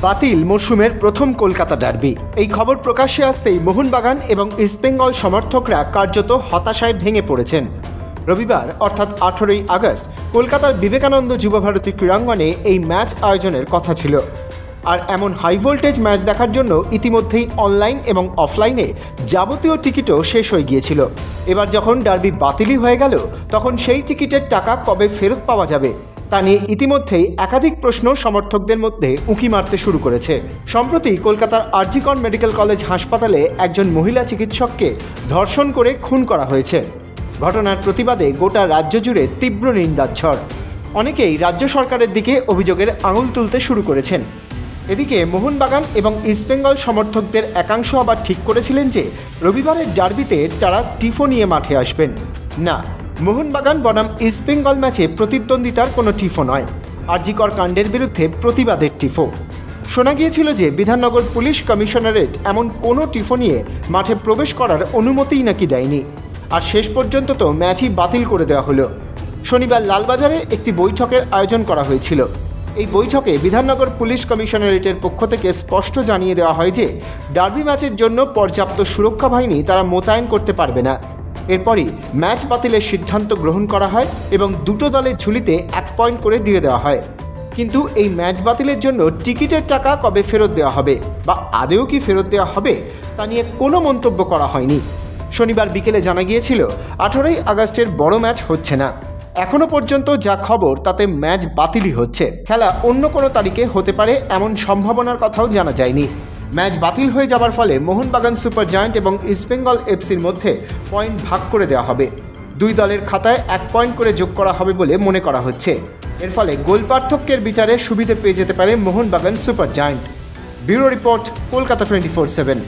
বাতিল মরশুমের প্রথম কলকাতা ডার্বি। এই খবর প্রকাশ্যে আসতেই মোহনবাগান এবং ইস্টবেঙ্গল সমর্থকরা কার্যত হতাশায় ভেঙে পড়েছেন। রবিবার অর্থাৎ 18ই আগস্ট কলকাতার বিবেকানন্দ যুবভারতী ক্রীড়াঙ্গনে এই ম্যাচ আয়োজনের কথা ছিল। আর এমন হাই ভোল্টেজ ম্যাচ দেখার জন্য ইতিমধ্যেই অনলাইন এবং অফলাইনে যাবতীয় টিকিটও শেষ হয়ে গিয়েছিল। এবার যখন ডার্বি বাতিলই হয়ে গেল, তখন সেই টিকিটের টাকা কবে ফেরত পাওয়া যাবে তা নিয়ে ইতিমধ্যেই একাধিক প্রশ্ন সমর্থকদের মধ্যে উঁকি মারতে শুরু করেছে। সম্প্রতি কলকাতার আরজি কর মেডিকেল কলেজ হাসপাতালে একজন মহিলা চিকিৎসককে ধর্ষণ করে খুন করা হয়েছে। ঘটনার প্রতিবাদে গোটা রাজ্য জুড়ে তীব্র নিন্দার ঝড়। অনেকেই রাজ্য সরকারের দিকে অভিযোগের আঙুল তুলতে শুরু করেছেন। এদিকে মোহনবাগান এবং ইস্টবেঙ্গল সমর্থকদের একাংশ আবার ঠিক করেছিলেন যে রবিবারের ডার্বিতে তারা টিফো নিয়ে মাঠে আসবেন না। মোহনবাগান বনাম ইস্টবেঙ্গল ম্যাচে প্রতিদ্বন্দ্বিতার কোনো টিফো নয়, আরজি কর কাণ্ডের বিরুদ্ধে প্রতিবাদের টিফো। শোনা গিয়েছিল যে বিধাননগর পুলিশ কমিশনারেট এমন কোনো টিফো নিয়ে মাঠে প্রবেশ করার অনুমতিই নাকি দেয়নি। আর শেষ পর্যন্ত তো ম্যাচই বাতিল করে দেওয়া হলো। শনিবার লালবাজারে একটি বৈঠকের আয়োজন করা হয়েছিল। এই বৈঠকে বিধাননগর পুলিশ কমিশনারেটের পক্ষ থেকে স্পষ্ট জানিয়ে দেওয়া হয় যে ডার্বি ম্যাচের জন্য পর্যাপ্ত সুরক্ষা বাহিনী তারা মোতায়েন করতে পারবে না। এরপরই ম্যাচ বাতিলের সিদ্ধান্ত গ্রহণ করা হয় এবং দুটো দলের ঝুলিতে 1 পয়েন্ট করে দিয়ে দেওয়া হয়। কিন্তু এই ম্যাচ বাতিলের জন্য টিকিটের টাকা কবে ফেরত দেওয়া হবে বা আদেও কি ফেরত দেওয়া হবে তা নিয়ে কোনো মন্তব্য করা হয়নি। শনিবার বিকেলে জানা গিয়েছিল 18ই আগস্টের বড় ম্যাচ হচ্ছে না। এখনও পর্যন্ত যা খবর তাতে ম্যাচ বাতিলই হচ্ছে। খেলা অন্য কোনো তারিখে হতে পারে এমন সম্ভাবনার কথাও জানা যায়নি। ম্যাচ বাতিল হয়ে যাবার ফলে মোহনবাগান সুপার জায়ান্ট এবং ইস্টবেঙ্গল এফসির মধ্যে পয়েন্ট ভাগ করে দেওয়া হবে। দুই দলের খাতায় 1 পয়েন্ট করে যোগ করা হবে বলে মনে করা হচ্ছে। এর ফলে গোল পার্থক্যের বিচারে সুবিধে পেয়ে যেতে পারে Mohun Bagan super giant. Bureau report, Kolkata 24/7।